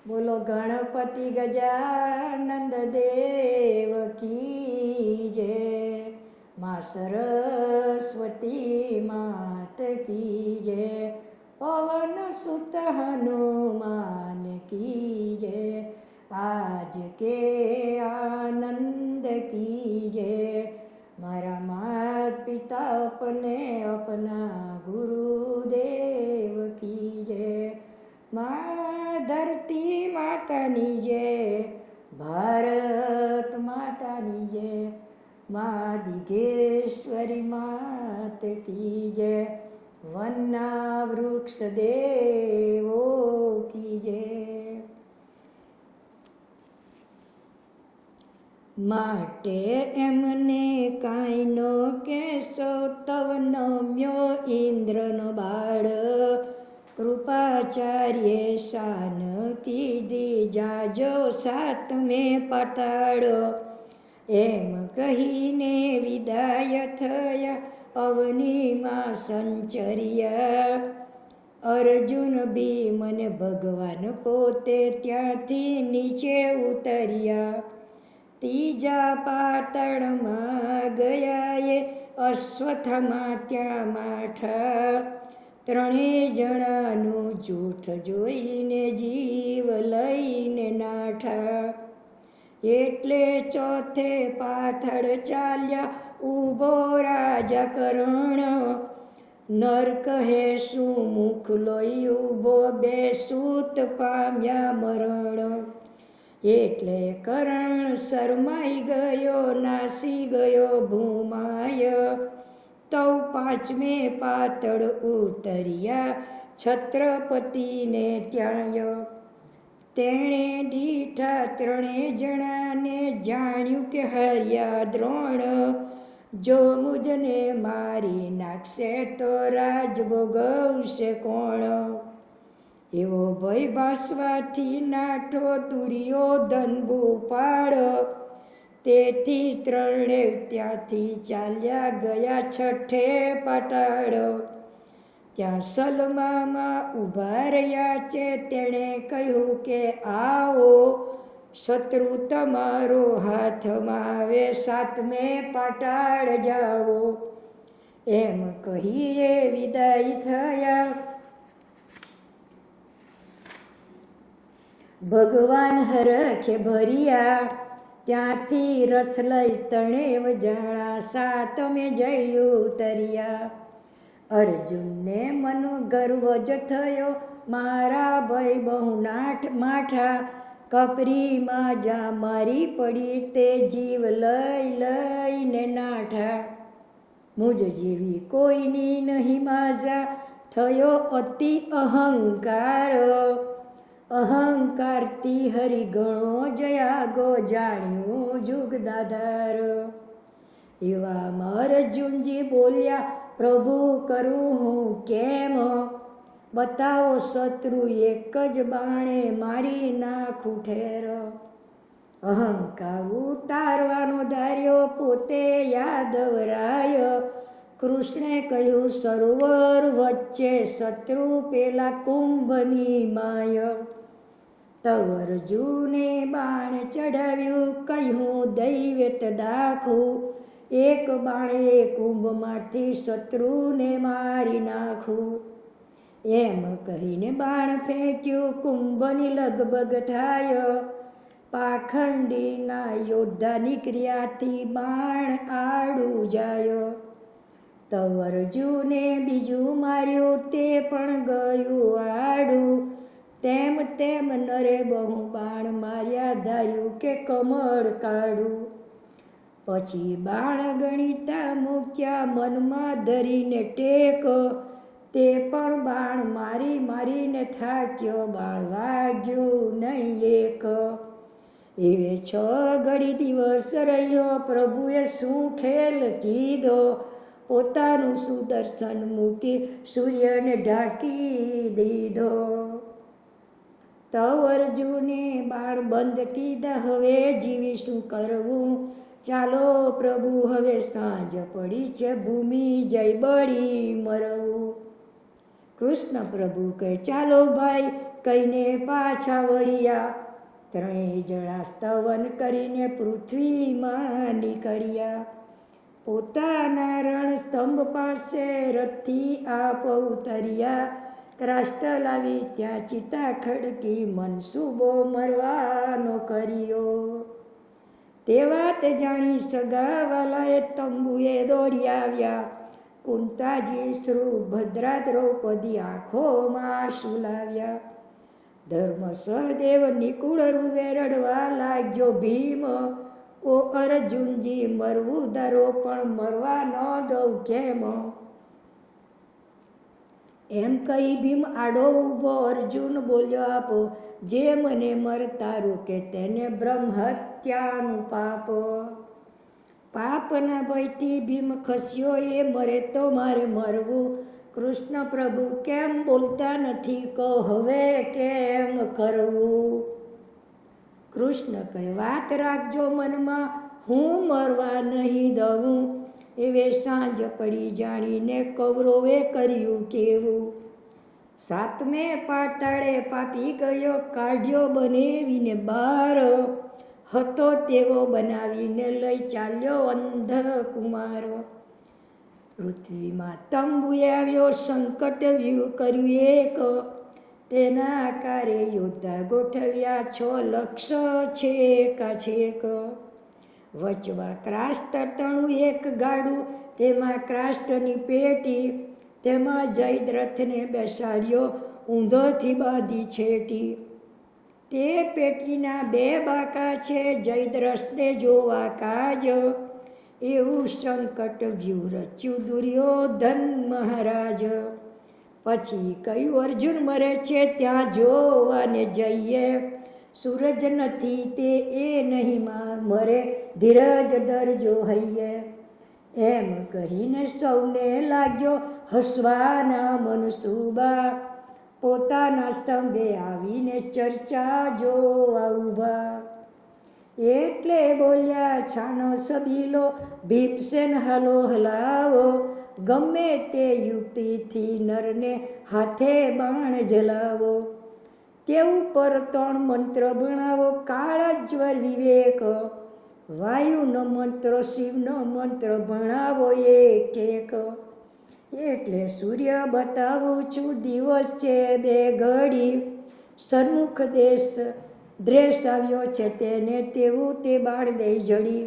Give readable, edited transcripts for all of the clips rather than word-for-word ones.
બોલો ગણપતિ ગજાનંદ દેવ કી જય, મા સરસ્વતી માત કી જય, પવન સુત હનુમાન કી જય, આજ કે આનંદ કી જય, મારા માત પિતા अपने अपना गुरुदेव की जय, माँ धरती मातानी जय, भारत मातानी जय, माँ दिगेश्वरी मात की जय, वन्ना वृक्ष देवो की जय। માટે એમને કાંઈ નો કેશો તવ નમ્યો ઇન્દ્રનો બાળ, કૃપાચાર્ય શાન કીધી જાજો સાતમે પાતાળો, એમ કહીને વિદાય થયા અવનીમાં સંચર્યા, અર્જુન ભીમન ભગવાન પોતે ત્યાંથી નીચે ઉતર્યા, ત્રીજા પાતળમાં ગયા એ અશ્વત્થામા ત્યાં માઠા, ત્રણેય જણાનું જૂઠ જોઈને જીવ લઈને નાઠા, એટલે ચોથે પાથળ ચાલ્યા ઊભો રાજા કરણ, નર કહે શું મુખ લોહી ઊભો બે સૂત પામ્યા મરણ, એટલે કરણ શરમાઈ ગયો નાસી ગયો ભૂમાય, તૌ પાંચમે પાતળ ઉતર્યા છત્રપતિને ત્યાંય, તેણે દીઠા ત્રણે જણાને જાણ્યું કે હર્યા દ્રોણ, જો મુજને મારી નાખશે તો રાજ ભોગવશે કોણ, એવો ભય ભાસવાથી નાઠો દુર્યોધન ભૂપાળ, તેથી ત્રણે ત્યાંથી ચાલ્યા ગયા છઠ્ઠે પાતાળ, ત્યાં સલમામાં ઊભા રહ્યા છે તેણે કહ્યું કે આવો શત્રુ તમારો હાથમાં આવે સાતમે પાતાળ જાઓ, એમ કહીએ વિદાય થયા, ભગવાન હરખે ભર્યા ત્યાંથી રથ લઈ તણેવ જાણા સાતમે જઈ ઉતર્યા, અર્જુનને મનો ગર્વ જ થયો મારા ભય બહુ માઠા, કપરીમાં જા મારી પડી તે જીવ લઈ લઈને નાઠા, મુજ જેવી કોઈની નહીં માજા થયો અતિ અહંકાર, અહંકારથી હરિગણો જયાગો જાણ્યું જુગદાધાર, એવામાં અર્જુનજી બોલ્યા પ્રભુ કરું હું કેમ, બતાવો શત્રુ એક જ બાણે મારી નાખું ઠેર, અહંકાર ઉતારવાનો ધાર્યો પોતે યાદવરાય, કૃષ્ણે કહ્યું સરોવર વચ્ચે શત્રુ પેલા કુંભની માય, તવ અર્જુને બાણ ચડાવ્યું કહ્યું દૈવત દાખું, એક બાણે કુંભમાંથી શત્રુને મારી નાખું, એમ કહીને બાણ ફેંક્યું કુંભની લગભગ થાય, પાખંડીના યોદ્ધા નીકળ્યાથી બાણ આડું જાય, તવ અર્જુને બીજું માર્યું તે પણ ગયું આડું, તેમ તેમ નરે બહુ બાણ માર્યા ધાર્યું કે કમળ કાઢું, પછી બાણ ગણિતા મૂક્યા મનમાં ધરીને ટેક, તે પણ બાણ મારી મારીને થાક્યો બાણ વાગ્યું નહીં એક, એવે 6 ઘડી દિવસ રહ્યો પ્રભુએ શું ખેલ કીધો, પોતાનું સુદર્શન મૂકી સૂર્યને ઢાંકી દીધો, તવ અર્જુને બાણ બંધ કીધા હવે જીવી શું કરવું, ચાલો પ્રભુ હવે સાંજ પડી છે ભૂમિ જય બળી મરવું, કૃષ્ણ પ્રભુ કહે ચાલો ભાઈ કહીને પાછા વળ્યા. ત્રણેય જણા સ્તવન કરીને પૃથ્વીમાં નીકળ્યા. પોતાના રણસ્તંભ પાસે રથથી આપ ઉતર્યા. રાષ્ટ્ર લાવી ત્યાં ચિતા ખડકી મનસૂબો મરવાનો કર્યો. તે વાત જાણી સગાવાલાએ તંબુએ દોડી આવ્યા. કુંતાજી સુભદ્રા દ્રૌપદી આંખોમાં આંસુ લાવ્યા. ધર્મ સહદેવ નિકુળ રૂવે રડવા લાગ્યો. ભીમ ઓ અર્જુનજી મરવું ધરો પણ મરવા ન દઉં કેમ? એમ કહી ભીમ આડો ઊભો. અર્જુન બોલ્યો આપો જે મને મરતા રોકે તેને બ્રહ્મ હત્યાનું પાપ. પાપના ભયથી ભીમ ખસ્યો. એ મરે તો મારે મરવું. કૃષ્ણ પ્રભુ કેમ બોલતા નથી? કહો હવે કેમ કરવું? કૃષ્ણ કહે વાત રાખજો મનમાં, હું મરવા નહીં દઉં. એવે સાંજ પડી જાણીને કૌરવે કર્યું કેવું. સાતમે પાતાળે પાપી ગયો. કાઢ્યો બનેવીને બાર. હતો તેવો બનાવીને લઈ ચાલ્યો અંધકુમાર. પૃથ્વીમાં તંબુએ આવ્યો. સંકટ વ્યૂહ કર્યું એક. તેના આકારે યોદ્ધા ગોઠવ્યા. 6 લક્ષ છેકા છેક. વચવા ક્રાષ્ટ તણું એક ગાડું. તેમાં ક્રાષ્ટની પેટી. તેમાં જયદ્રથને બેસાડ્યો. ઊંધોથી બાંધી છેટી. તે પેટીના 2 બાકા છે. જયદ્રથને જોવા કાજ. એવું સંકટ વ્યૂહ રચ્યું દુર્યોધન મહારાજ. પછી કહ્યું અર્જુન મરે છે ત્યાં જોવાને જઈએ. સૂરજ નથી તે એ નહીં મરે. ધીરજ ધરજો હૈયે. એમ કહીને સૌને લાગ્યો હસવાના મનસૂબા. પોતાના સ્તંભે આવીને ચર્ચા જોવા ઊભા. એટલે બોલ્યા છાનો સબીલો. ભીમસેન હાલો હલાવો. ગમે તે યુક્તિથી નરને હાથે બાણ જલાવો. તે ઉપર 3 મંત્ર ભણાવો. કાળજ્વર વિવેક. વાયુનો મંત્ર શિવનો મંત્ર ભણાવો એક એક. એટલે સૂર્ય બતાવું છું દિવસ છે 2 ઘડી. સન્મુખ દ્રેશ આવ્યો છે તેને તેવું તે બાળ દઈ જડી.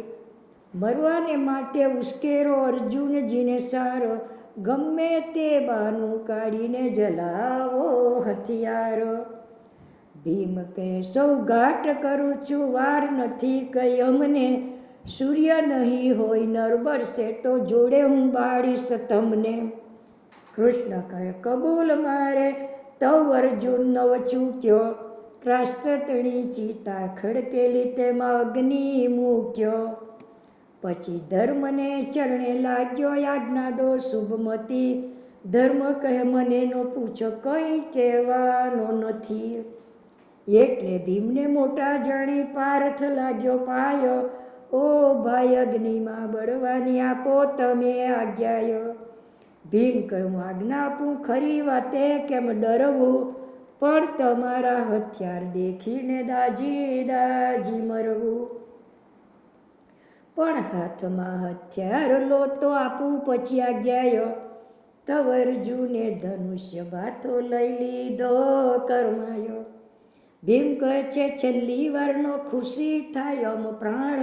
મરવાને માટે ઉશ્કેરો અર્જુનજીને સારો. ગમે તે બાનું કાઢીને જલાવો હથિયાર. ભીમ કહે સૌઘાટ કરું છું વાર નથી કઈ અમને. સૂર્ય નહીં હોય નરબરશે તો જોડે હું બાળીશ તમને. કૃષ્ણ કહે કબૂલ મારે. તવ અર્જુન નવ ચૂક્યો. રાષ્ટ્રતણી ચિતા ખડકેલી તેમાં અગ્નિ મૂક્યો. પછી ધર્મને ચરણે લાગ્યો. આજ્ઞા દો શુભમતી. ધર્મ કહે મને નો પૂછો કંઈ કહેવાનો નથી. એટલે ભીમને મોટા જાણી પાર્થ લાગ્યો પાયો. ઓ ભાઈ અગ્નિમાં બળવાની આપો તમે આજ્ઞાય. ભીમ કહ્યું આજ્ઞા આપું ખરી વાતે કેમ ડરવું. પણ તમારા હથિયાર દેખીને દાજી દાજી મરવું. પણ હાથમાં હથિયાર લો તો આપું પછી આજ્ઞાય. તવ અર્જુને ધનુષ્ય બાથો લઈ લીધો કરમાયો. ભીમ કહે છે છેલ્લી વારનો ખુશી થાય અમ પ્રાણ.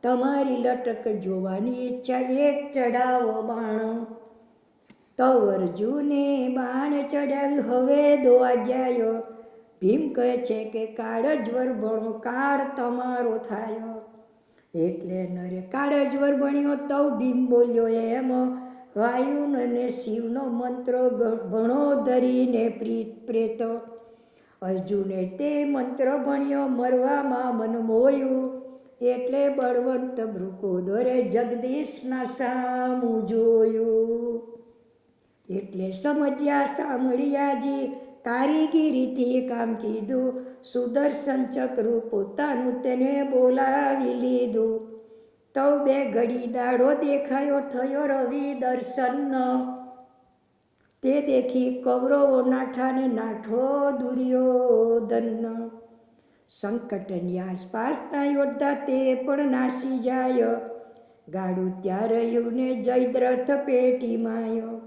તમારી લટક જોવાની ઈચ્છા એક ચડાવો બાણ. તવ અર્જુને બાણ ચડાવ્યું હવે દો આજ્ઞાયો. ભીમ કહે છે કે કાળજ્વર ભણો કાળ તમારો થાયો. એટલે નરે કાળજ્વર ભણ્યો. તવ ભીમ બોલ્યો એમ વાયુ અને શિવનો મંત્ર ભણો ધરીને પ્રેત. અર્જુને તે મંત્ર ભણ્યો મરવામાં મન મોયું. એટલે બળવંત ભૃકોદરે જગદીશના સામું જોયું. એટલે સમજ્યા સાંભળ્યાજી કારીગીરીથી કામ કીધું. સુદર્શન ચક્રુ પોતાનું તેને બોલાવી લીધું. તવ 2 ઘડી દાડો દેખાયો થયો રવિ દર્શન. તે દેખી કૌરવો નાઠાને નાઠો દુર્યોધન. સંકટની આસપાસના યોદ્ધા તે પણ નાસી જાય. ગાડું ત્યાં રહ્યું ને જયદ્રથ પેટીમાયો.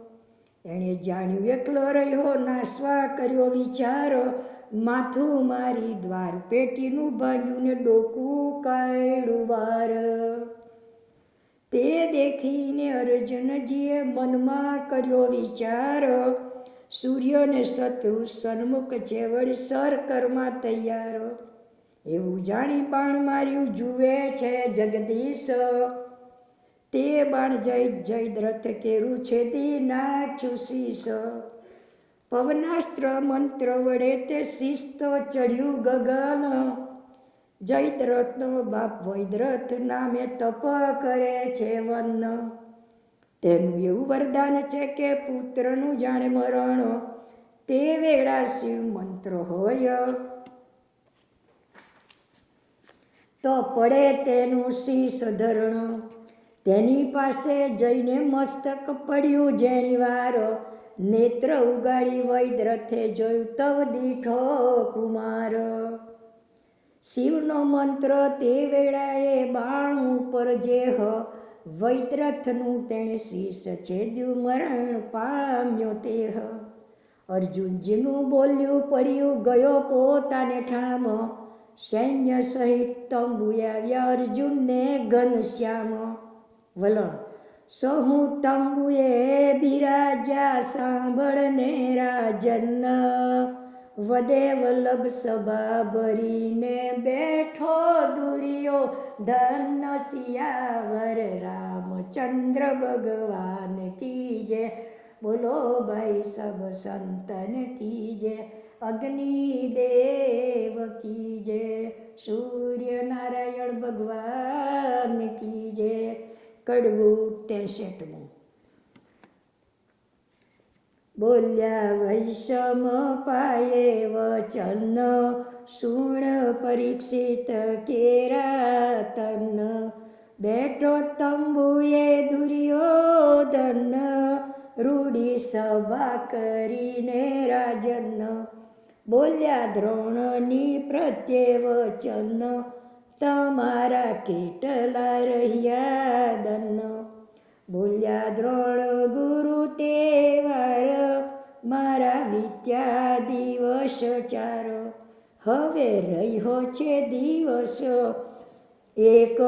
એણે જાણ્યું એકલો રહ્યો નાસવા કર્યો વિચાર. માથું મારી દ્વાર પેટીનું ભાંગ્યું ને ડોકું કાઢ્યું વાર. તે દેખીને અર્જુનજીએ મનમાં કર્યો વિચાર. સૂર્યને શત્રુ સન્મુખ છે વળી સર કરમાં તૈયાર. એવું જાણી બાણ માર્યું જુએ છે જગદીશ. તે બાણ જયદ્રથ કેરું છેદી નાખ્યું શીશ. પવનાસ્ત્ર મંત્ર વડે તે શિસ્તો ચડ્યું ગગન. જયદ્રથનો બાપ વૈદ્રથ નામે તપ કરે છે વન. તેનું એવું વરદાન છે કે પુત્રનું જાણે મરણ. તે વેળા શિવ મંત્ર હોય તો પડે તેનું શીશ ધરણ. તેની પાસે જઈને મસ્તક પડ્યું જેણી વાર. નેત્ર ઉગાડી વૈદ્રથે જોયું તવ દીઠો કુમાર. શિવનો મંત્ર તે વેળાએ બાણ ઉપર જેહ. વૈદ્રથનું તેણે શીશ છેદ્યું મરણ પામ્યો તેહ. અર્જુનજીનું બોલ્યું પડ્યું ગયો પોતાને ઠામ. સૈન્ય સહિત તંબુએ આવ્યા અર્જુનને ઘનશ્યામ. વલણ સહુ તંબુએ બિરાજા સાંભળને રાજન. વદે વલ્લભ સભા ભરીને બેઠો દુર્યોધન. સિયાવર રામચંદ્ર ભગવાન કી જય. બોલો ભાઈ સબ સંતન કી જય. અગ્નિદેવ કી જય. સૂર્ય નારાયણ ભગવાન કી જય. કડવું 63. બોલ્યા વૈષમ પાયે વચન. સુણ પરીક્ષિત કેરાતન. બેઠો તંબુએ દુર્યોધન. રૂડી સભા કરીને રાજન. બોલ્યા દ્રોણની પ્રત્યે વચન. તમારા કેટલા રહ્યા દન. બોલ્યા દ્રોણ ગુરુ તેવાર. મારા વિદ્યા દિવસ 4. હવે રહ્યો છે દિવસ એક.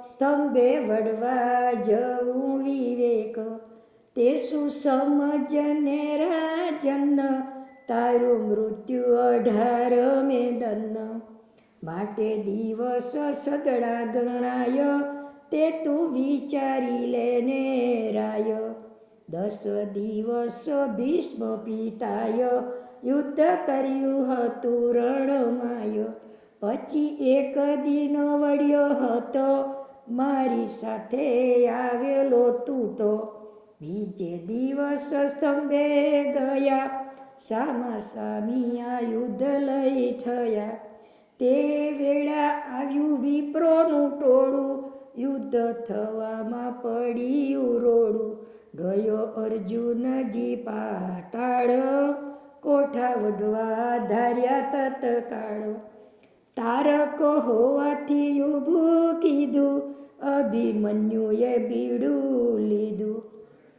સ્તંભે વડવા જવું વિવેક. તે શું સમજને રાજન. તારું મૃત્યુ 18 મેદન. માટે દિવસ સગડા ગણાય. તે તું વિચારી લેને રાય. 10 દિવસ ભીષ્મ પિતાય. યુદ્ધ કર્યું હતું રણમાય. પછી એક દિન વળ્યો હતો મારી સાથે આવેલો તું તો. બીજે દિવસ સ્તંભે ગયા. સામા સામી આ યુદ્ધ લઈ થયા. તે વેળા આવ્યું વિપ્રોનું ટોળું. યુદ્ધ થવામાં પડ્યું રોડું. ગયો અર્જુનજી પાતાળ. કોઠા વધવા ધાર્યા તત્કાળ. તારક હોવાથી ઊભું કીધું. અભિમન્યુએ બીડું લીધું.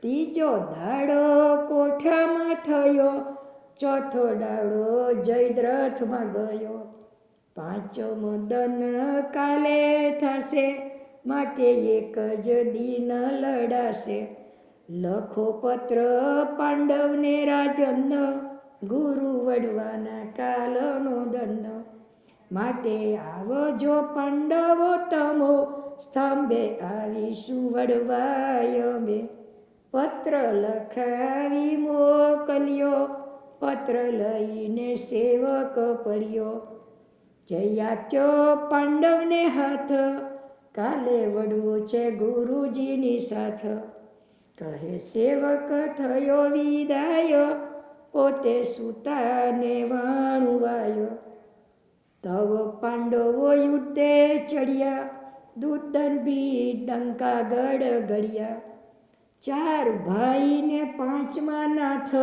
ત્રીજો દાડો કોઠામાં થયો. ચોથો દાડો જયદ્રથમાં ગયો. પાંચમો દન કાલે થશે. માટે એક જ દિન લડાશે. લખો પત્ર પાંડવને રાજન. ગુરુ વડવાના કાલનો દંડ. માટે આવજો પાંડવો તમો. સ્તંભે આવીશું વડવાય અમે. પત્ર લખાવી મોકલ્યો. પત્ર લઈને સેવક પડ્યો. જય આપ્યો પાંડવને હાથ. કાલે વડવું છે ગુરુજીની સાથ. કહે સેવક થયો વિદાય. પોતે સુતાને વાણુવાયો. તવ પાંડવો યુદ્ધે ચડ્યા. દૂતન બી ડંકા ગડગડ્યા. ચાર ભાઈને પાંચમા નાથ,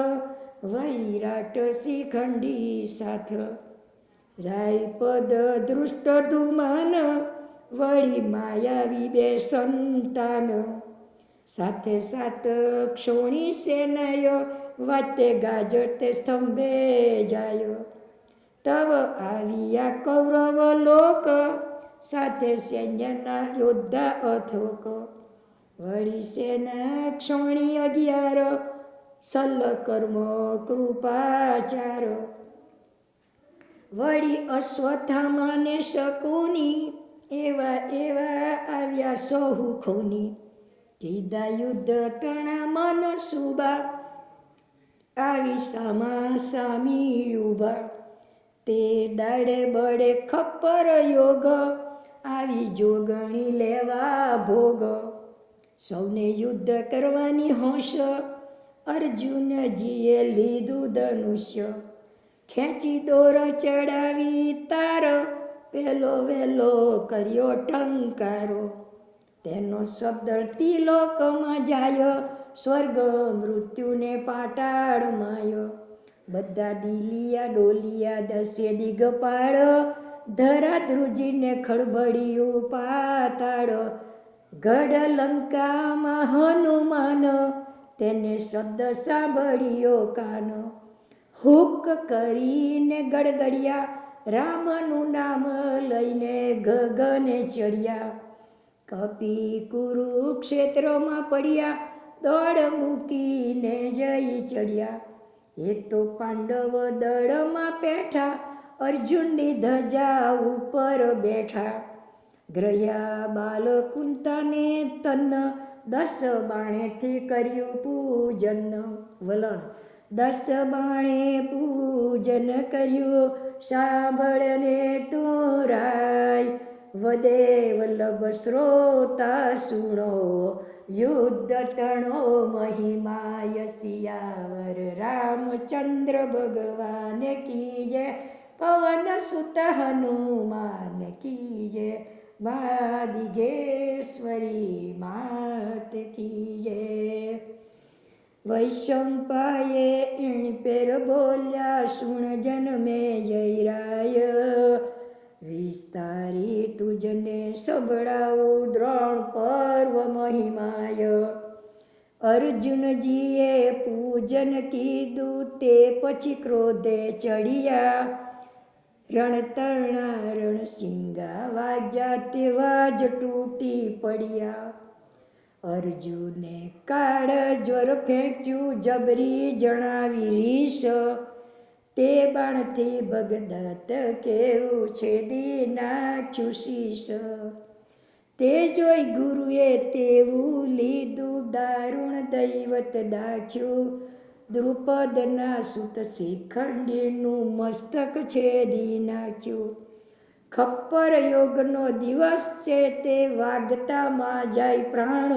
વૈરાટ શિખંડી સાથ. રાયપદ દૃષ્ટ ધુમાન, વળી માયાવી બે સંતાન. સાથે સાત ક્ષોણી સેનાય, વાતે ગાજતે સ્તંભે જાય. તવ આવ્યા કૌરવ લોક, સાથે સૈન્યના યોદ્ધા અથોક. વળી સેના ક્ષોણી 11, સલ કર્મ કૃપાચાર. વળી અશ્વત્થામાને શકુની, એવા એવા આવ્યા સહુ ખોની. કીધા યુદ્ધ તણા મન સુબા, આવી સામા સામી ઉભા. તે દાડે બળે ખપ્પર યોગ, આવી જોગણી લેવા ભોગ. સૌને યુદ્ધ કરવાની હોશ, અર્જુનજીએ લીધું ધનુષ્ય. ખેંચી દોર ચડાવી તાર, પેલો વેલો કર્યો ટંકારો. તેનો શબ્દ તિલોકમાં જાય, સ્વર્ગ મૃત્યુને પાતાળમાય. બધા ડીલિયા ડોલિયા દસે દિગપાળ, ધરા ધ્રુજીને ખળબડિયું પાતાળ. ગઢ લંકામાં હનુમાન, તેને શબ્દ સાંભળ્યો કાન. હુક કરીને ગડગડિયા, રામનું નામ લઈને ગગને ચડ્યા. કપી કુરુક્ષેત્રમાં પડ્યા, દોડ મૂકીને જઈ ચડ્યા. એ તો પાંડવ દળમાં પેઠા, અર્જુનની ધજા ઉપર બેઠા. ગ્રહ્યા બાલકુંતાને તન, 10 બાણેથી કર્યું પૂજન. વલણ 10 બાણે પૂજન કર્યું, સાંભળને તું રાય. વદે વલ્લભ શ્રોતા સુણો, યુદ્ધ તણો મહિમાય. સિયાવર રામચંદ્ર ભગવાન કી જય, પવન સુત હનુમાન કી જય. વાદિગેશ્વરી માત કી જય. વૈશંપાયે એણ પેર બોલ્યા, સુણ જન મેં જયરાય. વિસ્તારી તુજને સંભળાવું, દ્રોણ પર્વ મહિમાય. અર્જુનજીએ પૂજન કીધું, તે પછી ક્રોધે ચડ્યા. રણતરણા રણસિંગા વાગ્યા, તેવા જ તૂટી પડ્યા. અર્જુને કાળ જ્વર ફેંક્યું, જબરી જણાવી રીસ. તે બાણથી ભગદત્ત કેવું છેદી નાખ્યું શીશ. તે જોઈ ગુરુએ તેવું લીધું, દારૂણ દૈવત દાખ્યું. દ્રુપદના સુત શિખંડીનું મસ્તક છેદી નાખ્યું. ખપ્પર યોગનો દિવસ છે, તે વાગતામાં જાય પ્રાણ.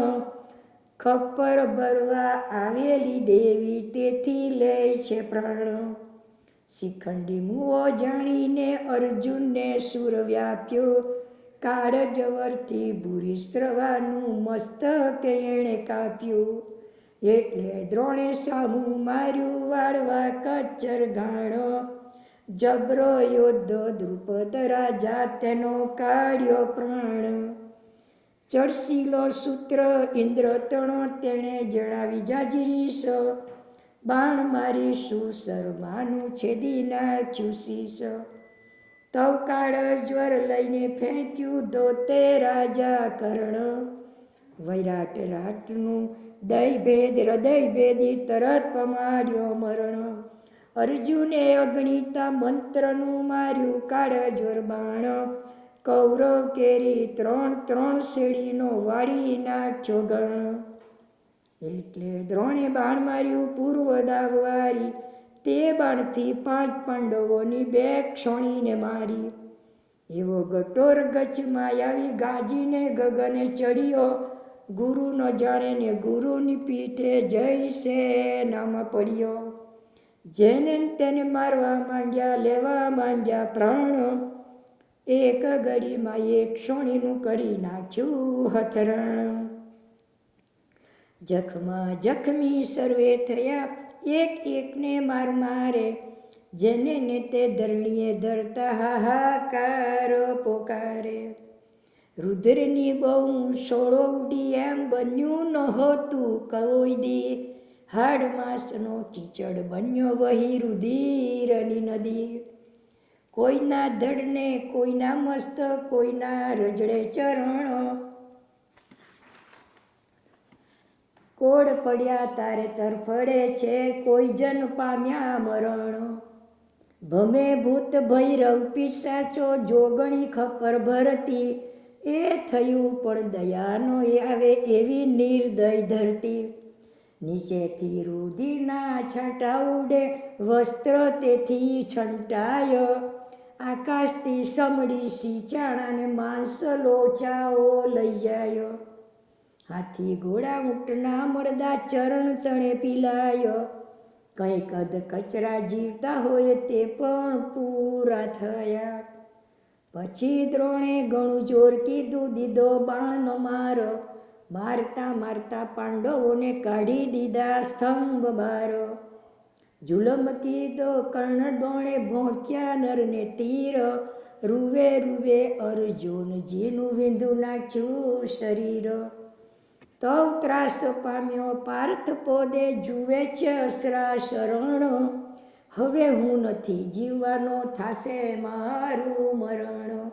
ખપ્પર ભરવા આવેલી દેવી, તેથી લે છે પ્રાણ. શિખંડી મુઓ જાણીને અર્જુનને સુર વ્યાપ્યો. કાળ જવરથી ભૂરિશ્રવાનું મસ્તક એણે કાપ્યું. એટલે દ્રોણે સામું માર્યું, વાળવા કચ્છર ઘાણો. જબરો યોદ્ધો દ્રુપદ રાજા, તેનો કાઢ્યો પ્રાણ. ચડશીલો સૂત્ર ઇન્દ્ર તણો, તેણે જણાવી જાજરીશ. બાણ મારીશું શર્માનું, છેદી નાખ્યું શીશ. તવ કાળ જ્વર લઈને ફેંક્યું, ધોતે રાજા કર્ણ. વૈરાટ રાટનું દય ભેદ હૃદય ભેદી, તરત પમાડ્યો મરણ. અર્જુને અગણિતા મંત્રનું માર્યું, કાળ જ્વર બાણ. કૌરવ કેરી 3 શેડીનો, વાળી નાખ્યો ગણ. એટલે દ્રોણે બાણ માર્યું પૂર્વ દાવવારી, તે બાણથી 5 પાંડવોની 2 ક્ષોણીને મારી. એવો ગટોર ગચમાં આવી, ગાજીને ગગને ચડ્યો. ગુરુ ન જાણે ને ગુરુની પીઠે જય સેનામાં પડ્યો. જેને તેને મારવા માંડ્યા, લેવા માંડ્યા પ્રાણ. એક ઘડીમાં 1 ક્ષોણીનું કરી નાખ્યું હથરણ. જખમાં જખમી સર્વે થયા, એક એકને માર મારે, જેને ને તે ધરણીએ ધરતા હાહાકાર પોકારે. રુદ્રની બહુ સોળો ઉડી, એમ બન્યું નહોતું કોઈ દી, હાડ માંસનો કીચડ બન્યો વહી રુધિરની નદી. કોઈના ધડને કોઈના મસ્તક, કોઈના રજડે ચરણ, કોડ પડ્યા તારે તરફડે છે, કોઈ જન પામ્યા મરણ. ભમે ભૂત ભૈરવ પિશાચો, જોગણી ખપર ભરતી, એ થયું પણ દયાનો આવે એવી નિર્દય ધરતી. નીચેથી રુધિરના છાંટા ઉડે, વસ્ત્ર તેથી છંટાય, આકાશથી સમડી સિંચાણાને માંસ લોચાઓ લઈ જાય. હાથી ઘોડા ઊંટના મળદા ચરણ તણે પીલાય, કંઈક અધ કચરા જીવતા હોય તે પણ પૂરા થયા. પછી દ્રોણે ઘણું જોર કીધું, દીધો બાણનો માર, મારતા મારતા પાંડવોને કાઢી દીધા સ્તંભ બાર. જુલમ કીધો કર્ણ દોણે, ભોંક્યા નરને તીર, રૂવે રૂવે અર્જુનજીનું વિંધુ નાખ્યું શરીર. તવ ત્રાસ પામ્યો પાર્થ પોદે, જુએ છે અસરા શરણ, હવે હું નથી જીવવાનો, થાશે મારું મરણ.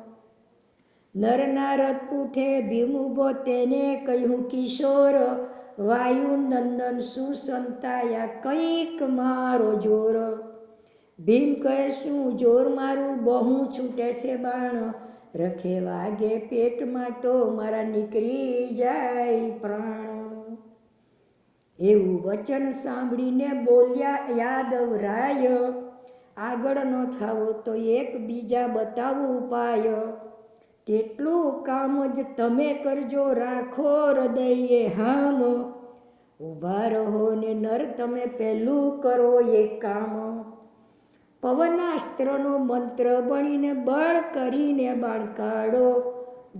નરના રથ પૂઠે ભીમ ઊભો, તેને કહ્યું કિશોર, વાયુ નંદન સુસંતાયા, કંઈક મારો જોર. ભીમ કહે શું જોર મારું, બહુ છૂટે છે બાણ, રખે વાગે પેટમાં તો મારા નીકળી જાય પ્રાણ. એવું વચન સાંભળીને બોલ્યા યાદવ રાય, આગળ ન થાવો તો એક બીજા બતાવું ઉપાય. તેટલું કામ જ તમે કરજો, રાખો હૃદયે હામ, ઊભા રહો ને નર તમે પહેલું કરો એક કામ. પવનાસ્ત્રનો મંત્ર બનીને બળ કરીને બાણ કાઢો,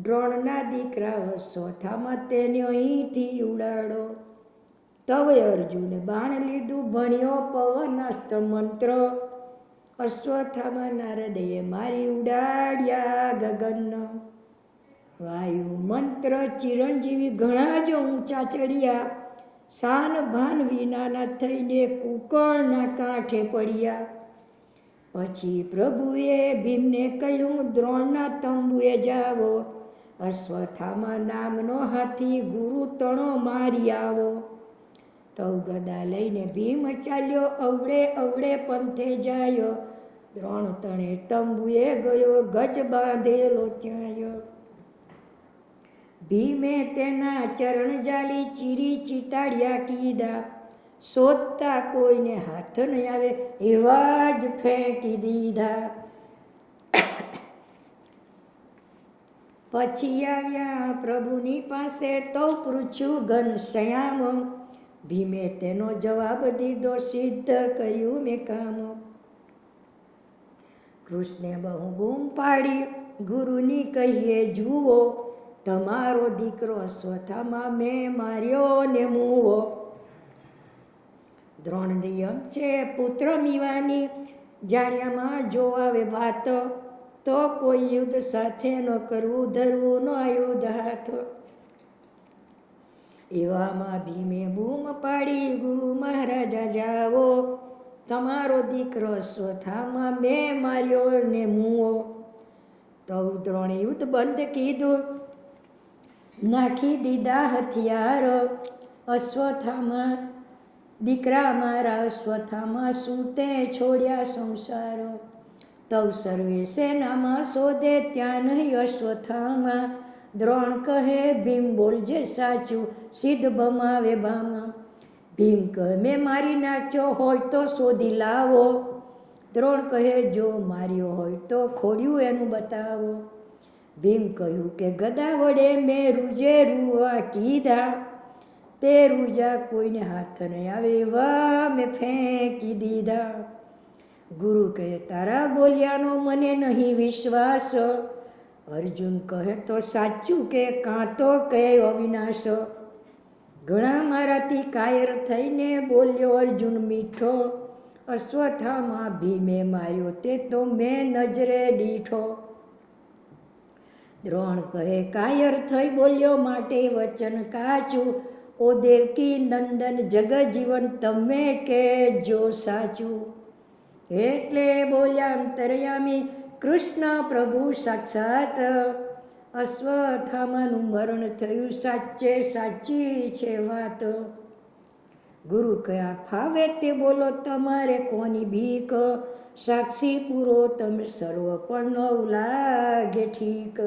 દ્રોણના દીકરા અશ્વત્થામા તેને અહીંથી ઉડાડો. તવે અર્જુને બાણ લીધું, ભણ્યો પવનાસ્ત્ર મંત્ર, અશ્વત્થામા નારદે મારી ઉડાડ્યા ગગન. વાયુ મંત્ર ચિરંજીવી ઘણા જો ઊંચા ચડ્યા, શાન ભાન વિનાના થઈને કુકળના કાંઠે પડ્યા. પછી પ્રભુએ ભીમને કહ્યું, દ્રોણના તંબુએ જાવો, અશ્વત્થામા નામનો હાથી ગુરુ તણો મારી આવો. તવ ગદા લઈને ભીમ ચાલ્યો, અવળે અવળે પંથે જાયો, દ્રોણ તણે તંબુએ ગયો, ગજ બાંધેલો ત્યાં. ભીમે તેના ચરણ જાલી, ચીરી ચિતાડ્યા કીધા, શોધતા કોઈને હાથ નહીં આવે એવા જ ફેંકી દીધા. પછી આવ્યા પ્રભુની પાસે, તો પૂછ્યું ઘનશ્યામ, ભીમે તેનો જવાબ દીધો, સિદ્ધ કર્યું મેં કામ. કૃષ્ણે બહુ બૂમ પાડી, ગુરુની કહીએ જુઓ, તમારો દીકરો અશ્વત્થામા મેં માર્યો ને મૂવો. દ્રોણ નિયમ છે પુત્ર મીવાની, જાણ્યામાં જો આવે વાત, તો કોઈ યુદ્ધ સાથે ન કરવું, ધરવું ન આયુધ હાથ. એવામાં ભીમે બૂમ પાડી, ગુરુ મહારાજા જાવો, તમારો દીકરો અશ્વત્થામા મેં માર્યો ને મૂવો. તો દ્રોણે યુદ્ધ બંધ કીધું, નાખી દીધા હથિયાર, અશ્વત્થામા દીકરા મારા અશ્વત્થામા સૂતે છોડ્યા સંસાર. તવ સર્વે સેનામાં શોધે, ત્યાં નહીં અશ્વત્થામા, દ્રોણ કહે ભીમ બોલજે સાચું, સિદ્ધ ભમાવે ભામા. ભીમ કહે મેં મારી નાખ્યો હોય તો શોધી લાવો, દ્રોણ કહે જો માર્યો હોય તો ખોડ્યું એનું બતાવો. ભીમ કહ્યું કે ગદા વડે મેં રૂજે રૂવા કીધા, તે રૂજા કોઈને હાથ નહીં આવે એવા મેં ફેંકી દીધા. ગુરુ કહે તારા બોલ્યાનો મને નહીં વિશ્વાસ, અર્જુન કહે તો સાચું કે કાં તો કહે અવિનાશ. ઘણા મારાથી કાયર થઈને બોલ્યો અર્જુન મીઠો, અશ્વત્થામા ભીમે માર્યો તે તો મેં નજરે દીઠો. દ્રોણ કહે કાયર થઈ બોલ્યો માટે વચન કાચું, ઓ દેવકી નંદન જગજીવન તમે કહેજો સાચું. એટલે બોલ્યા અંતર્યામી કૃષ્ણ પ્રભુ સાક્ષાત, અશ્વત્થામાનું મરણ થયું સાચે સાચી છે વાત. ગુરુ કયા ફાવે તે બોલો તમારે કોની બીક, સાક્ષી પૂરો તમે સર્વ પણ નવ લાગે ઠીક.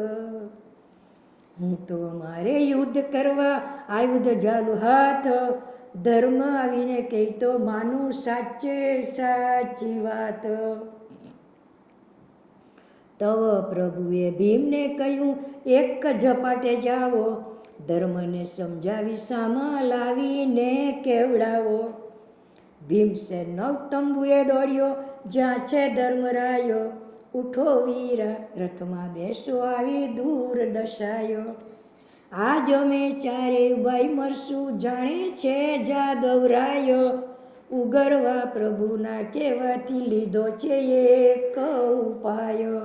હું તો મારે યુદ્ધ કરવા આયુધ ઝાલુ હાથ, ધર્મ આવીને કહી તો માનું સાચે સાચી વાત. તવ પ્રભુએ ભીમને કહ્યું એક ઝપાટે જાઓ, ધર્મને સમજાવી સામા લાવીને કેવડાવો. ભીમસેન નવતંબુએ દોડ્યો જ્યાં છે ધર્મરાયો, ઉઠો વીરા રથમાં બેસો આવી દૂર દશાયો. આજ અમે ચારે ભાઈ મરશું જાણે છે જાદવરાયો, ઉગરવા પ્રભુના કહેવાથી લીધો છે એક ઉપાય.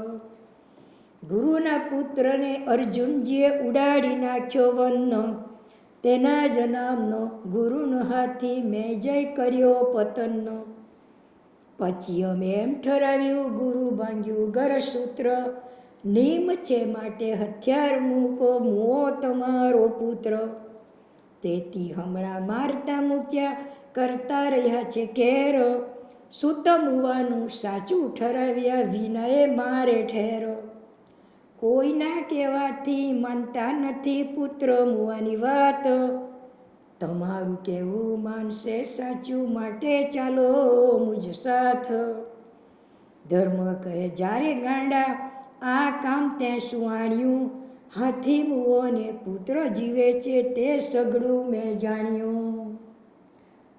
ગુરુના પુત્રને અર્જુનજીએ ઉડાડી નાખ્યો વનનો, તેના જ નામનો ગુરુનો હાથી મેં જય કર્યો પતનનો. પછી અમે એમ ઠરાવ્યું ગુરુ બાંધ્યું ગરસૂત્ર, નિયમ છે માટે હથિયાર મૂકો મુઓ તમારો પુત્ર. તેથી હમણાં મારતા મૂક્યા કરતા રહ્યા છે કેર, સૂત મુવાનું સાચું ઠરાવ્યા વિનયે મારે ઠેરો. કોઈના કહેવાથી માનતા નથી પુત્ર મુવાની વાત, તમારું કહેવું માનશે સાચું માટે ચાલો મુજ સાથ. ધર્મ કહે જ્યારે ગાંડા આ કામ તે શું આણ્યું, હાથી મુઓ ને પુત્ર જીવે છે તે સગડું મેં જાણ્યું.